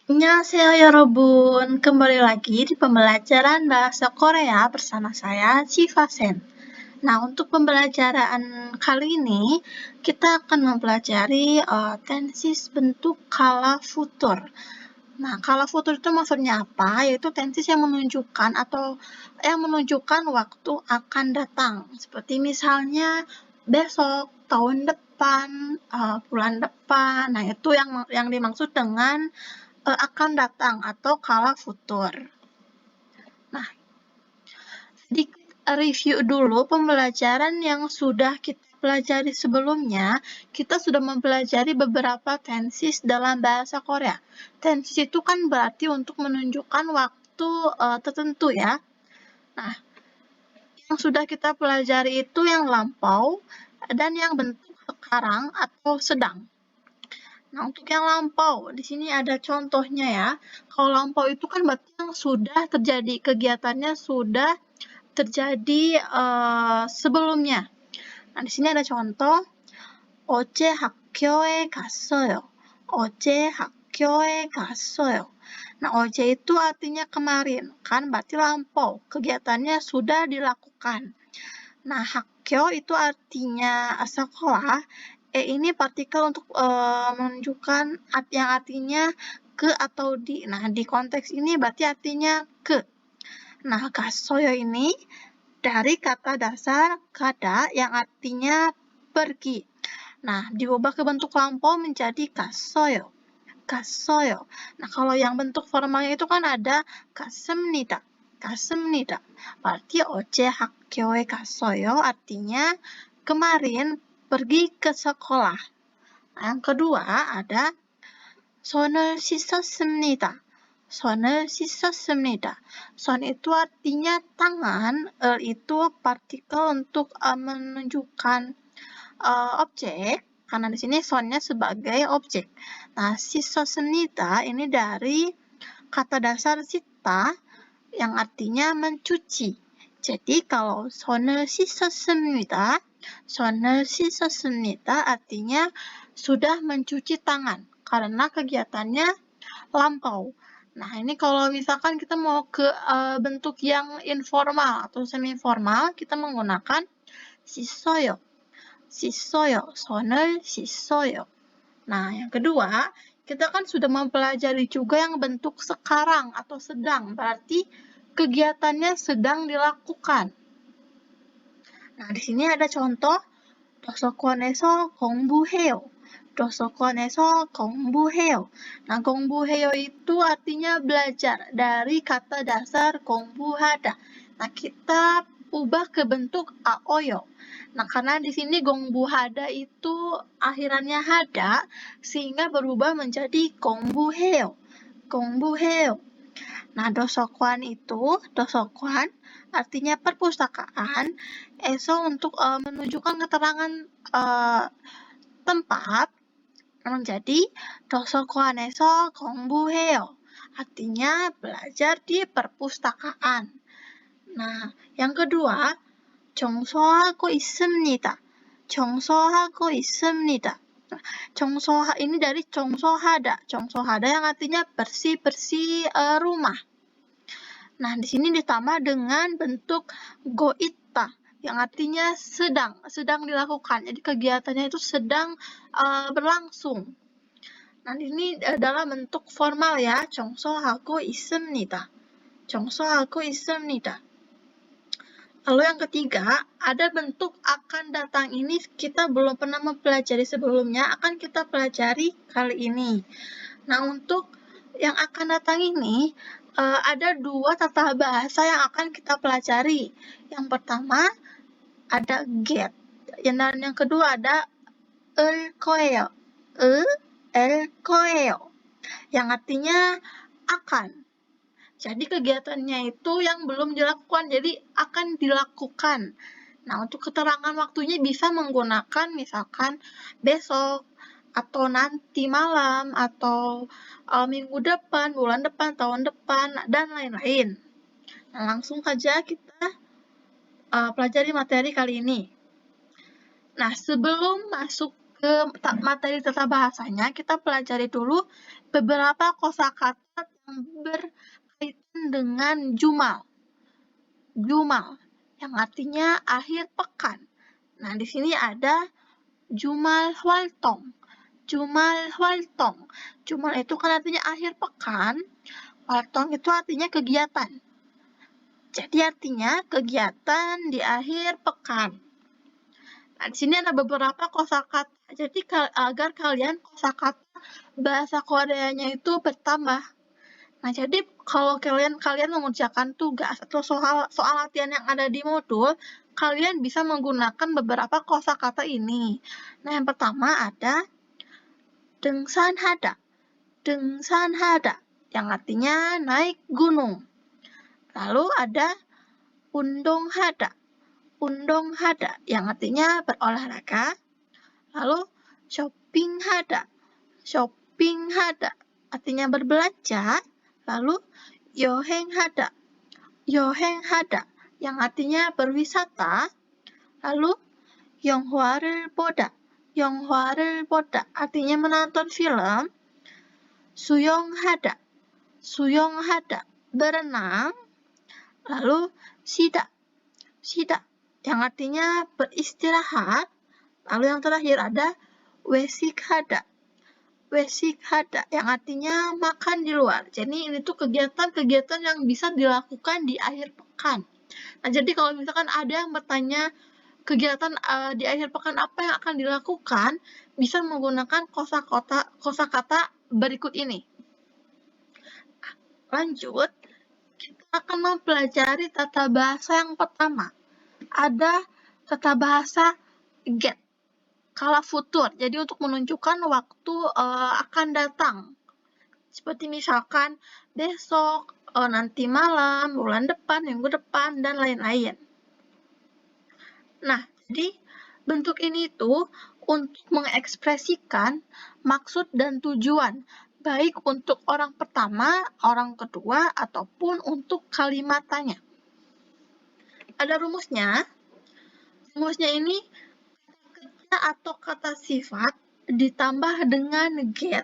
Annyeonghaseyo yorobun, kembali lagi di pembelajaran bahasa Korea bersama saya, Chiva Sen. Nah, untuk pembelajaran kali ini, kita akan mempelajari tensis bentuk kala futur. Nah, kala futur itu maksudnya apa? Yaitu tensis yang menunjukkan waktu akan datang. Seperti misalnya besok, tahun depan, bulan depan. Nah, itu yang dimaksud dengan akan datang atau kala futur. Nah, sedikit review dulu pembelajaran yang sudah kita pelajari sebelumnya. Kita sudah mempelajari beberapa tensis dalam bahasa Korea. Tensis itu kan berarti untuk menunjukkan waktu tertentu ya. Nah, yang sudah kita pelajari itu yang lampau dan yang bentuk sekarang atau sedang. Nah, untuk yang lampau, di sini ada contohnya ya. Kalau lampau itu kan berarti yang sudah terjadi, kegiatannya sudah terjadi sebelumnya. Nah, di sini ada contoh, 어제 학교에 갔어요. 어제 학교에 갔어요. Nah, 어제 itu artinya kemarin, kan berarti lampau, kegiatannya sudah dilakukan. Nah, hakyo itu artinya sekolah. Ini partikel untuk menunjukkan yang artinya ke atau di. Nah, di konteks ini berarti artinya ke. Nah, gasoyo ini dari kata dasar kada yang artinya pergi. Nah, diubah ke bentuk lampau menjadi gasoyo. Gasoyo. Nah, kalau yang bentuk formalnya itu kan ada 가습니다. 가습니다. Berarti 어제 학교에 갔어요 artinya kemarin pergi ke sekolah. Nah, yang kedua ada 손을 씻었습니다. 손을 씻었습니다. 손 itu artinya tangan, itu partikel untuk menunjukkan objek, karena di sini sonnya sebagai objek. Nah, 씻었습니다 ini dari kata dasar sita yang artinya mencuci. Jadi kalau 손을 씻었습니다, 손을 씻었습니다 artinya sudah mencuci tangan karena kegiatannya lampau. Nah, ini kalau misalkan kita mau ke bentuk yang informal atau semi formal, kita menggunakan 씻어요. 씻어요. 손을 씻어요. Nah, yang kedua, kita kan sudah mempelajari juga yang bentuk sekarang atau sedang, berarti kegiatannya sedang dilakukan. Nah, di sini ada contoh, 도서관에서 공부해요. 도서관에서 공부해요. Nah, 공부해요 itu artinya belajar dari kata dasar 공부하다. Nah, kita ubah ke bentuk aoyo. Nah, karena di sini 공부하다 itu akhirannya hada, sehingga berubah menjadi 공부해요. 공부해요. Nah, dosokuan itu, dosokuan artinya perpustakaan, eso untuk menunjukkan keterangan tempat, menjadi dosokuan에서 공부해요. Artinya belajar di perpustakaan. Nah, yang kedua, 청소하고 있습니다. 청소하고 있습니다. 청소하 ini dari 청소하다. 청소하다 yang artinya bersih-bersih rumah. Nah, di sini ditambah dengan bentuk goita yang artinya sedang dilakukan. Jadi kegiatannya itu sedang berlangsung. Nah, ini adalah bentuk formal ya. 청소하고 있습니다. 청소하고 있습니다. Lalu yang ketiga, ada bentuk akan datang ini kita belum pernah mempelajari sebelumnya, akan kita pelajari kali ini. Nah, untuk yang akan datang ini, ada dua tata bahasa yang akan kita pelajari. Yang pertama, ada get. Dan yang kedua ada el koeo. El koeo. Yang artinya akan. Jadi kegiatannya itu yang belum dilakukan, jadi akan dilakukan. Nah, untuk keterangan waktunya bisa menggunakan misalkan besok, atau nanti malam, atau minggu depan, bulan depan, tahun depan, dan lain-lain. Nah, langsung saja kita pelajari materi kali ini. Nah, sebelum masuk ke materi tata bahasanya, kita pelajari dulu beberapa kosakata yang berkaitan dengan jumal. Jumal, yang artinya akhir pekan. Nah, di sini ada jumal hwaltong. Jumal hwaltong. Jumal itu kan artinya akhir pekan. Hwaltong itu artinya kegiatan. Jadi artinya kegiatan di akhir pekan. Nah, di sini ada beberapa kosakata. Jadi agar kalian kosakata bahasa Koreanya itu bertambah. Nah, jadi kalau kalian mengerjakan tugas atau soal latihan yang ada di modul, kalian bisa menggunakan beberapa kosakata ini. Nah, yang pertama ada 등산하다. 등산하다 yang artinya naik gunung. Lalu ada 운동하다. 운동하다 yang artinya berolahraga. Lalu shopping하다. shopping하다 artinya berbelanja. Lalu 여행하다. 여행하다 yang artinya berwisata. Lalu 영화를 보다. 영화를 보다 artinya menonton film. 수영하다. 수영하다 berenang. Lalu 쉬다. 쉬다 yang artinya beristirahat. Lalu yang terakhir ada 외식하다. 외식하다 yang artinya makan di luar. Jadi ini tuh kegiatan-kegiatan yang bisa dilakukan di akhir pekan. Nah, jadi kalau misalkan ada yang bertanya kegiatan di akhir pekan apa yang akan dilakukan, bisa menggunakan kosakata berikut ini. Lanjut, kita akan mempelajari tata bahasa yang pertama. Ada tata bahasa get. Kala futur, jadi untuk menunjukkan waktu akan datang. Seperti misalkan besok, nanti malam, bulan depan, minggu depan, dan lain-lain. Nah, jadi bentuk ini tuh untuk mengekspresikan maksud dan tujuan, baik untuk orang pertama, orang kedua, ataupun untuk kalimatnya. Ada rumusnya. Rumusnya ini atau kata sifat ditambah dengan get,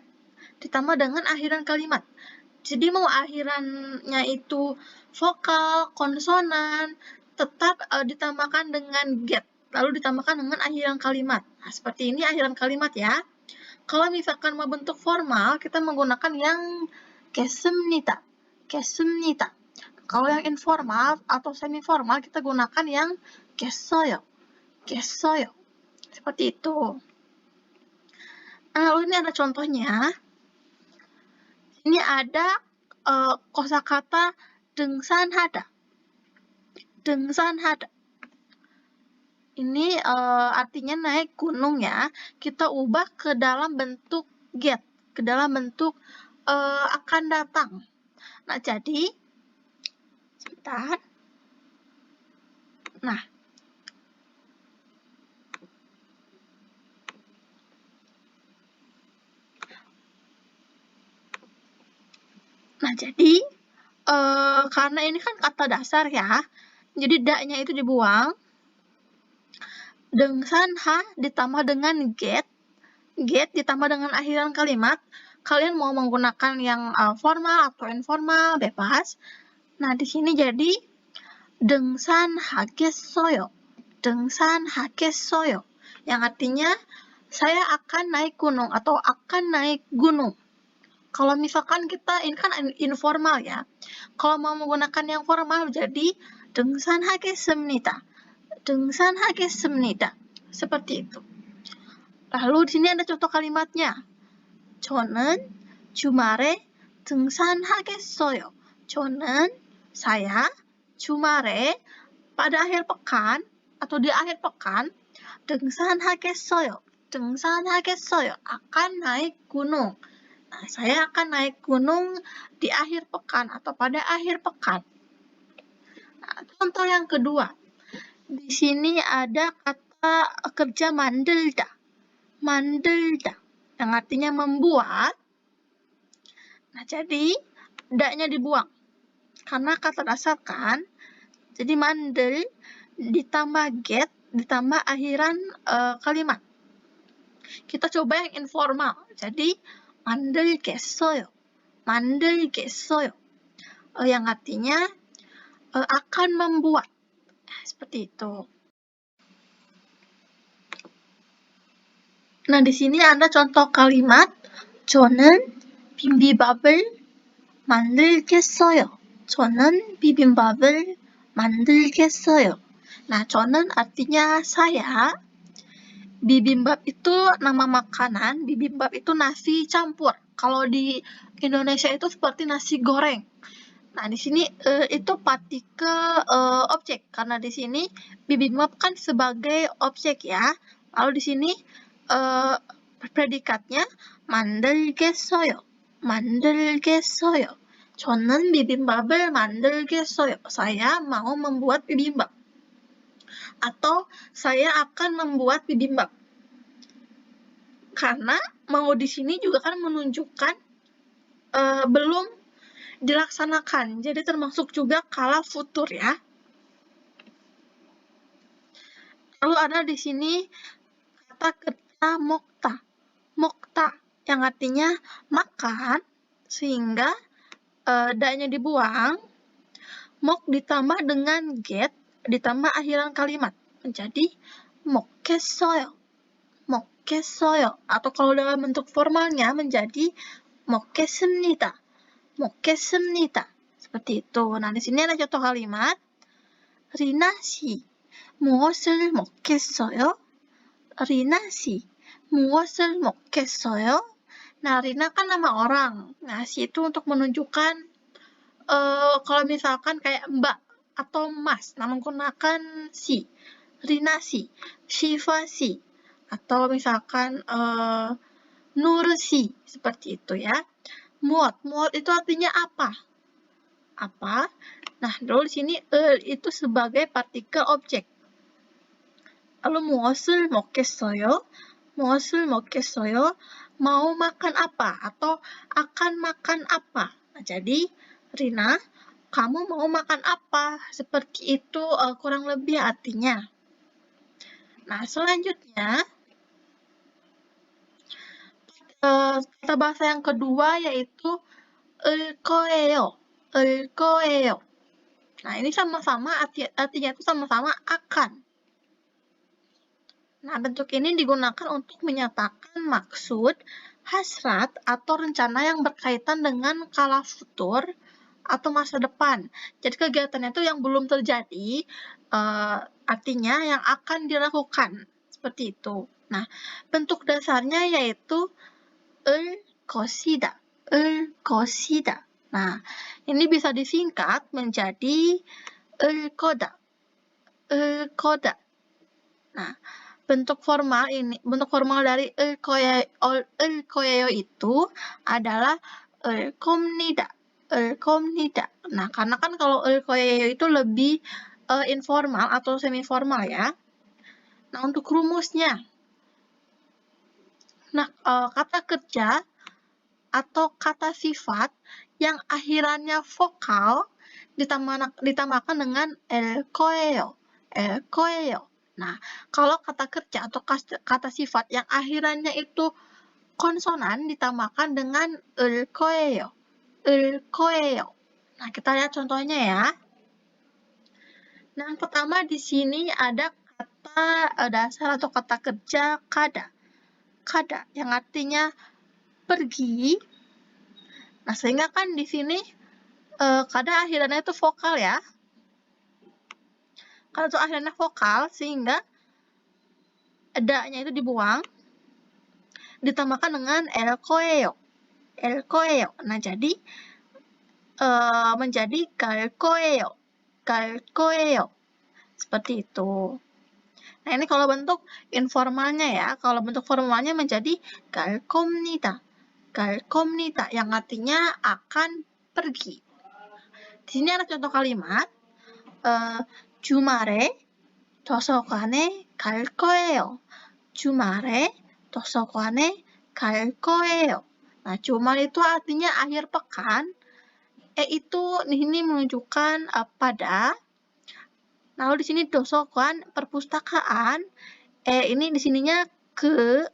ditambah dengan akhiran kalimat. Jadi mau akhirannya itu vokal, konsonan, tetap ditambahkan dengan get, lalu ditambahkan dengan akhiran kalimat. Nah, seperti ini akhiran kalimat ya. Kalau misalkan mau bentuk formal, kita menggunakan yang kesumnita. kesumnita. Kalau yang informal atau semi formal, kita gunakan yang kesoyo. kesoyo. Seperti itu. Nah, lalu ini ada contohnya. Ini ada kosakata 등산하다. 등산하다. Ini artinya naik gunung ya. Kita ubah ke dalam bentuk get, ke dalam bentuk akan datang. Nah, jadi sebentar. Nah, jadi karena ini kan kata dasar ya, jadi da-nya itu dibuang. 등산하 ditambah dengan get ditambah dengan akhiran kalimat. Kalian mau menggunakan yang formal atau informal, bebas. Nah, di sini jadi 등산하겠어요. 등산하겠어요. Yang artinya saya akan naik gunung atau akan naik gunung. Kalau misalkan kita, ini kan informal ya. Kalau mau menggunakan yang formal jadi 등산하겠습니다. 등산하겠습니다. Seperti itu. Lalu di sini ada contoh kalimatnya. 저는 주말에 등산하겠어요. 저는 saya 주말에 pada akhir pekan atau di akhir pekan 등산하겠어요. 등산하겠어요 akan naik gunung. Nah, saya akan naik gunung di akhir pekan atau pada akhir pekan. Nah, contoh yang kedua. Di sini ada kata kerja 만들다. 만들다 yang artinya membuat. Nah, jadi da-nya dibuang. Karena kata dasar kan. Jadi mandel ditambah get ditambah akhiran kalimat. Kita coba yang informal. Jadi 만들겠어요. 만들겠어요. Yang artinya akan membuat. Seperti itu. Nah, di sini ada contoh kalimat 저는 비빔밥을 만들겠어요. 저는 비빔밥을 만들겠어요. Nah, 저는 artinya saya. Bibimbap itu nama makanan, bibimbap itu nasi campur. Kalau di Indonesia itu seperti nasi goreng. Nah, di sini itu partikel objek karena di sini bibimbap kan sebagai objek ya. Lalu di sini predikatnya 만들겠어요. 만들겠어요. 저는 비빔밥을 만들겠어요. Saya mau membuat bibimbap. Atau saya akan membuat bibimbap. Karena mau di sini juga kan menunjukkan belum dilaksanakan. Jadi termasuk juga kala futur ya. Lalu ada di sini kata kerja mokta. Mokta yang artinya makan sehingga da-nya dibuang. Mok ditambah dengan get ditambah akhiran kalimat menjadi 먹겠어요. 먹겠어요. Atau kalau dalam bentuk formalnya menjadi 먹겠습니다. 먹겠습니다. Seperti itu. Nah, di sini ada contoh kalimat. 리나 씨, 무엇을 먹겠어요? 리나 씨, 무엇을 먹겠어요? Nah, Rina kan nama orang. Nah, si itu untuk menunjukkan kalau misalkan kayak mbak atau mas, nah menggunakan si. Rina si, Shiva si, atau misalkan Nur si, seperti itu ya. Muot itu artinya apa? Apa? Nah, dulu di sini itu sebagai partikel objek. Lalu 무엇을 먹겠어요? 무엇을 먹겠어요? Mau makan apa? Atau akan makan apa? Nah, jadi, Rina, kamu mau makan apa? Seperti itu kurang lebih artinya. Nah, selanjutnya, kata bahasa yang kedua yaitu 을 거예요. 을 거예요. Nah, ini sama-sama artinya itu sama-sama akan. Nah, bentuk ini digunakan untuk menyatakan maksud, hasrat, atau rencana yang berkaitan dengan kala futur atau masa depan. Jadi kegiatan itu yang belum terjadi, artinya yang akan dilakukan. Seperti itu. Nah, bentuk dasarnya yaitu 을 것이다. 을 것이다. Nah, ini bisa disingkat menjadi 을 거다. 을 거다. Nah, bentuk formal dari 을 거예요 itu adalah 을 겁니다. 을 겁니다. Nah, karena kan kalau 을 거예요 itu lebih informal atau semi formal ya. Nah, untuk rumusnya. Nah, kata kerja atau kata sifat yang akhirannya vokal ditambahkan dengan el 거예요. el 거예요. Nah, kalau kata kerja atau kata sifat yang akhirannya itu konsonan ditambahkan dengan 을 거예요. 을 거예요. Nah, kita lihat contohnya ya. Nah, yang pertama di sini ada kata dasar atau kata kerja kada. Kada yang artinya pergi. Nah, sehingga kan di sini kada akhirannya itu vokal ya. Kalau itu akhirannya vokal, sehingga da-nya itu dibuang, ditambahkan dengan el 거예요. el 거예요. Nah, jadi menjadi 갈 거예요. 갈 거예요. Seperti itu. Nah, ini kalau bentuk informalnya ya. Kalau bentuk formalnya menjadi 갈 겁니다. 갈 겁니다. Yang artinya akan pergi. Di sini ada contoh kalimat. 주말에 도서관에 갈 거예요. 주말에 도서관에 갈 거예요. Nah, 주말 itu artinya akhir pekan. Itu ini menunjukkan pada. Lalu di sini dosokan perpustakaan. Ini di sininya ke.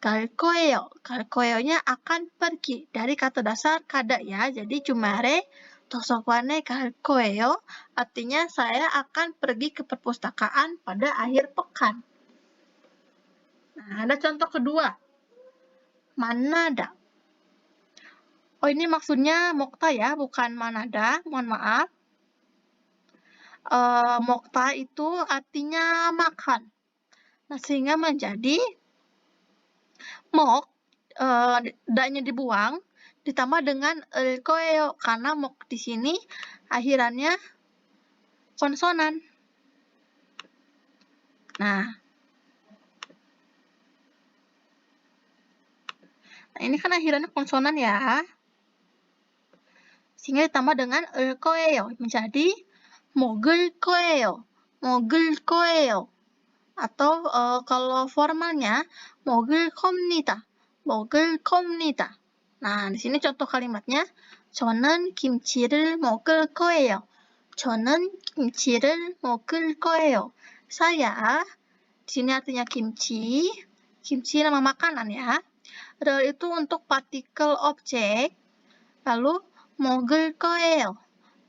갈 거예요. 갈 거예요-nya akan pergi. Dari kata dasar kada ya. Jadi 주말에 도서관에 갈 거예요. Artinya saya akan pergi ke perpustakaan pada akhir pekan. Nah, ada contoh kedua. 만나다. Oh, ini maksudnya mokta ya, bukan manada. Mohon maaf. Mokta itu artinya makan. Nah, sehingga menjadi mok, da-nya dibuang, ditambah dengan koeo, karena mok di sini akhirannya konsonan. Nah, ini kan akhirannya konsonan ya. Sehingga ditambah dengan koeo, menjadi 먹을 거예요. 먹을 거예요. Atau kalau formalnya 먹을 겁니다. 먹을 겁니다. Nah, di sini contoh kalimatnya 저는 김치를 먹을 거예요. 저는 김치를 먹을 거예요. Saya, di sini artinya kimchi. Kimchi nama makanan ya. Rel itu untuk partikel objek. Lalu 먹을 거예요.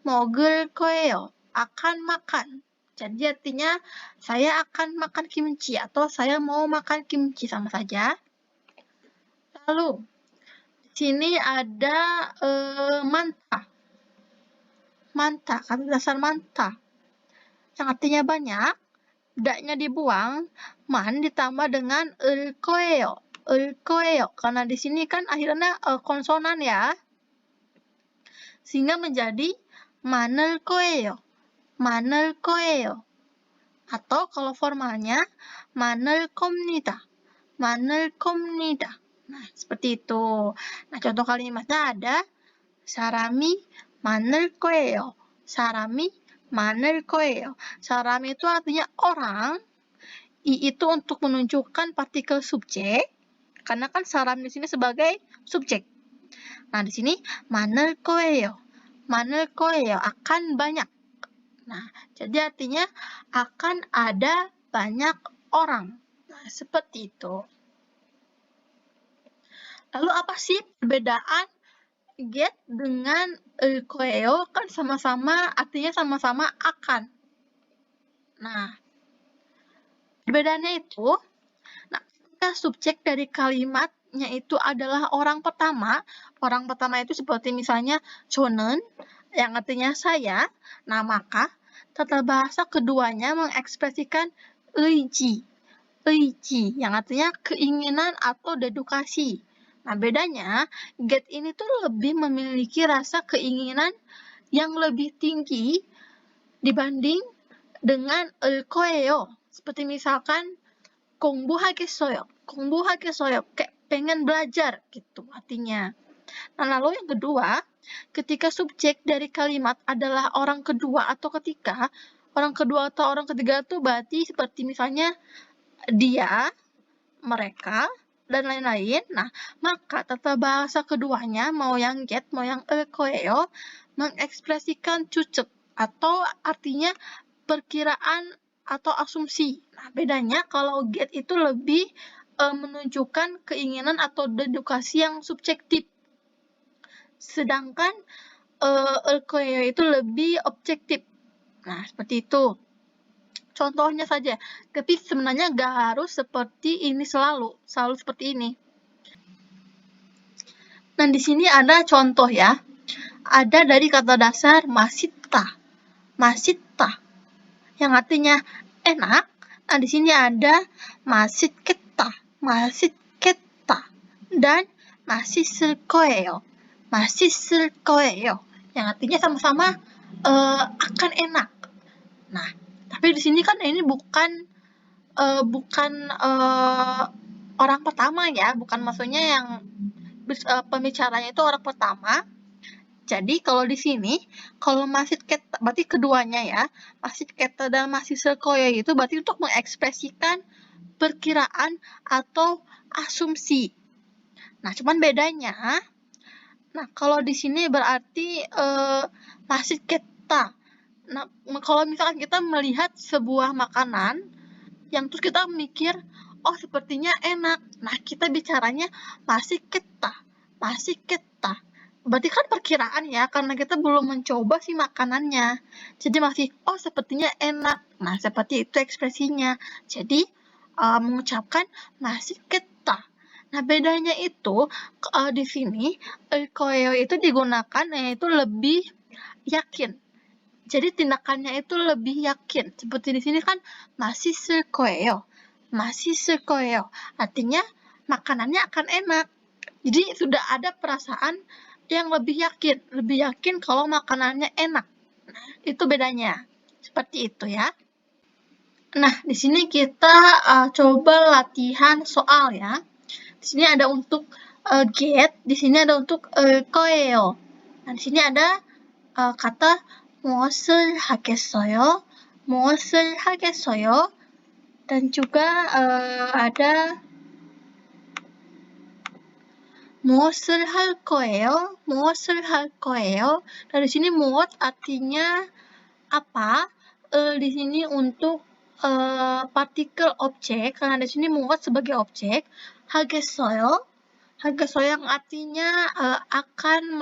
먹을 거예요. Akan makan. Jadi artinya saya akan makan kimchi atau saya mau makan kimchi, sama saja. Lalu di sini ada manta. Manta, kata dasar manta. Yang artinya banyak, da-nya dibuang, man ditambah dengan koeo. Koeo, karena di sini kan akhirnya konsonan ya. Sehingga menjadi 많을 거예요. 많을 거예요. Atau kalau formalnya 많을 겁니다. 많을 겁니다. Nah, seperti itu. Nah, contoh kalimatnya ada 사람이 많을 거예요. 사람이 많을 거예요. 사람이 itu artinya orang. I itu untuk menunjukkan partikel subjek. Karena kan saram di sini sebagai subjek. Nah, di sini 많을 거예요. 많을 거예요. Akan banyak. Nah, jadi artinya akan ada banyak orang. Nah, seperti itu. Lalu apa sih perbedaan get dengan koeo? Kan sama-sama, artinya sama-sama akan. Nah, perbedaannya itu, nah, ketika subjek dari kalimatnya itu adalah orang pertama itu seperti misalnya 저는, yang artinya saya. Nah, maka tata bahasa keduanya mengekspresikan 의지, yang artinya keinginan atau dedukasi. Nah, bedanya, get ini tuh lebih memiliki rasa keinginan yang lebih tinggi dibanding dengan 거예요. Seperti misalkan 공부하겠어요. Kayak pengen belajar gitu artinya. Nah, lalu yang kedua, ketika subjek dari kalimat adalah orang kedua atau ketiga, orang kedua atau orang ketiga itu berarti seperti misalnya dia, mereka, dan lain-lain. Nah, maka tata bahasa keduanya, mau yang get, mau yang koeo, mengekspresikan cucuk atau artinya perkiraan atau asumsi. Nah, bedanya kalau get itu lebih menunjukkan keinginan atau dedukasi yang subjektif. Sedangkan koeo itu lebih objektif. Nah, seperti itu. Contohnya saja. Tapi sebenarnya nggak harus seperti ini selalu seperti ini. Nah, di sini ada contoh ya. Ada dari kata dasar masita. Masita. Yang artinya enak. Nah, di sini ada 맛있겠다. 맛있겠다. Dan 맛있을 거예요. 맛있을 거예요. Yang artinya sama-sama akan enak. Nah, tapi di sini kan ini bukan orang pertama ya, bukan maksudnya yang pembicaranya itu orang pertama. Jadi kalau di sini, kalau 맛있겠다 berarti keduanya ya, 맛있겠다 dan 맛있을 거예요 itu berarti untuk mengekspresikan perkiraan atau asumsi. Nah, cuman bedanya, nah kalau di sini berarti 맛있겠다. Nah, kalau misalkan kita melihat sebuah makanan yang terus kita mikir, oh sepertinya enak. Nah, kita bicaranya 맛있겠다. 맛있겠다. Berarti kan perkiraan ya, karena kita belum mencoba si makanannya. Jadi masih, oh sepertinya enak. Nah, seperti itu ekspresinya. Jadi, mengucapkan 맛있겠다. Nah, bedanya itu, di sini, koeo itu digunakan yaitu lebih yakin. Jadi tindakannya itu lebih yakin. Seperti di sini kan 맛있을 거예요. 맛있을 거예요. Artinya makanannya akan enak. Jadi sudah ada perasaan yang lebih yakin kalau makanannya enak. Nah, itu bedanya. Seperti itu ya. Nah, di sini kita coba latihan soal ya. Di sini ada untuk get, di sini ada untuk 거예요. Nah, di sini ada kata 무엇을 하겠어요? 무엇을 하겠어요? Dan juga ada 무엇을 할 거예요? 무엇을 할 거예요? Nah, di sini muot artinya apa? Di sini untuk partikel objek, karena di sini muot sebagai objek. 하겠어요? 하겠어요 yang artinya akan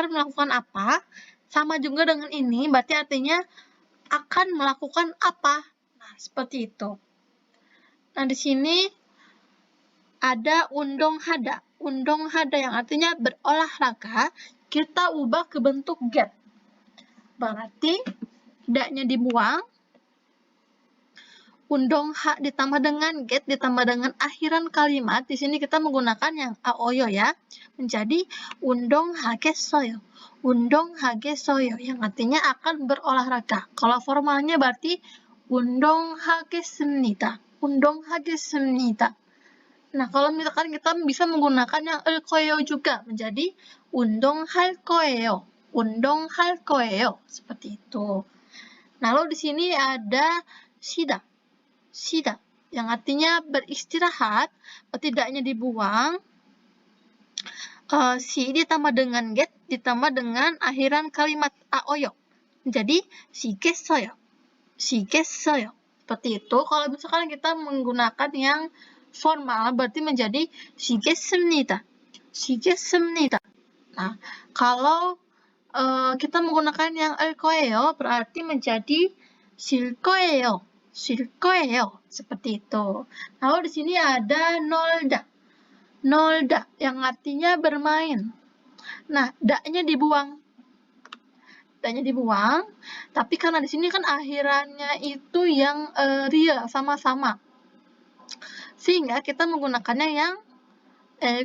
melakukan apa? Sama juga dengan ini, berarti artinya akan melakukan apa? Nah, seperti itu. Nah, di sini ada 운동하다. 운동하다 yang artinya berolahraga, kita ubah ke bentuk get. Berarti daknya dibuang, 운동하 ditambah dengan get, ditambah dengan akhiran kalimat. Di sini kita menggunakan yang aoyo ya, menjadi 운동하겠어요. 운동하겠어요 yang artinya akan berolahraga. Kalau formalnya berarti 운동하겠습니다. 운동하겠습니다. Nah, kalau misalkan kita bisa menggunakan yang 거예요 juga menjadi 운동할 거예요. 운동할 거예요. Seperti itu. Lalu di sini ada 쉬다. 쉬다 yang artinya beristirahat, tidaknya dibuang. Si ditambah dengan get, ditambah dengan akhiran kalimat aoyo. Jadi 쉬겠어요. 쉬겠어요. Seperti itu. Kalau misalkan kita menggunakan yang formal berarti menjadi 쉬겠습니다. 쉬겠습니다. Nah, kalau kita menggunakan yang 거예요 berarti menjadi 쉴 거예요. 쉴 거예요. Seperti itu. Lalu di sini ada 놀다. 놀다 yang artinya bermain. Nah, daknya dibuang. Daknya dibuang, tapi karena di sini kan akhirannya itu yang ria sama-sama. Sehingga kita menggunakannya yang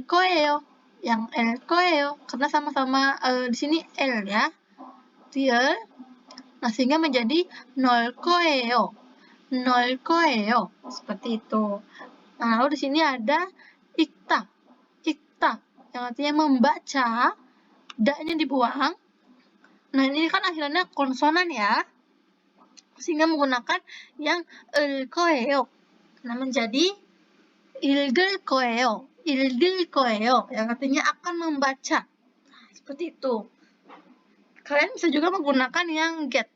거예요. Yang 거예요 karena sama-sama di sini L ya. Real. Nah, sehingga menjadi 놀 거예요. 놀 거예요. Seperti itu. Nah, lalu di sini ada ikta. Ikta yang artinya membaca, daknya dibuang. Nah, ini kan akhirannya konsonan ya. Sehingga menggunakan yang 거예요. Nah, menjadi 읽을 거예요. 읽을 거예요 yang artinya akan membaca. Nah, seperti itu. Kalian bisa juga menggunakan yang get.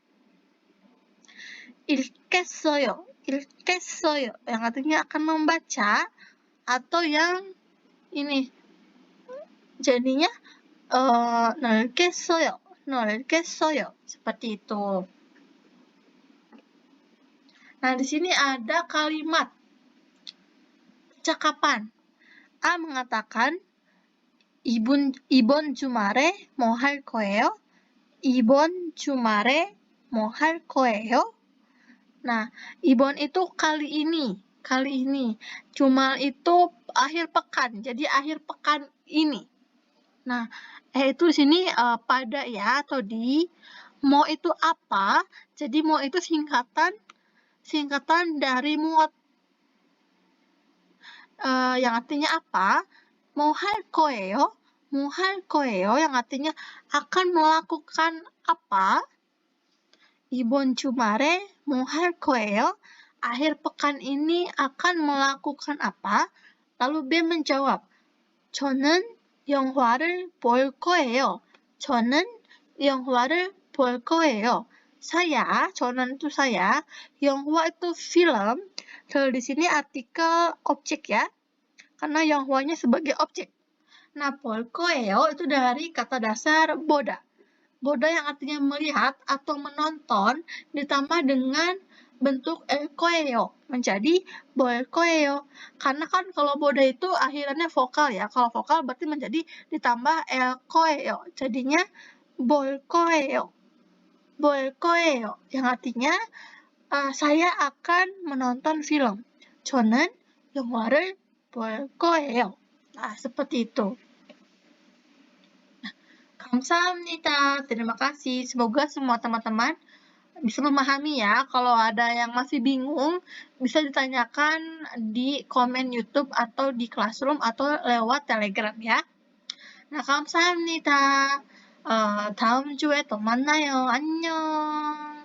읽겠어요. 읽겠어요 yang artinya akan membaca, atau yang ini jadinya 넓겠어요. 넓겠어요. Seperti itu. Nah, di sini ada kalimat percakapan. A mengatakan, 이번 주말에 뭐 할 거예요? 이번 주말에 뭐 할 거예요? Nah, 이번 itu kali ini. Kali ini. Jumal itu akhir pekan. Jadi akhir pekan ini. Nah, itu di sini pada ya atau di. Mau itu apa? Jadi mau itu singkatan dari muot. Yang artinya apa? 뭐 할 거예요? 뭐 할 거예요? yang artinya akan melakukan apa? 이번 주말에 뭐 할 거예요? Akhir pekan ini akan melakukan apa? Lalu B menjawab, 저는 영화를 볼 거예요. 저는 영화를 볼 거예요. Saya, 저는 itu saya, 영화 itu film, kalau di sini artikel objek ya, karena 영화nya sebagai objek. Nah, 볼 거예요 itu dari kata dasar boda. Boda yang artinya melihat atau menonton ditambah dengan bentuk koeo menjadi 볼 거예요. Karena kan kalau boda itu akhirannya vokal ya. Kalau vokal berarti menjadi ditambah koeo. Jadinya 볼 거예요. 볼 거예요. Yang artinya saya akan menonton film. 저는 영화를 볼 거예요. Nah, seperti itu. 감사합니다. Terima kasih. Semoga semua teman-teman bisa memahami ya. Kalau ada yang masih bingung, bisa ditanyakan di komen YouTube atau di Classroom atau lewat Telegram ya. Nah, 감사합니다. 다음 주에 또 만나요. 안녕.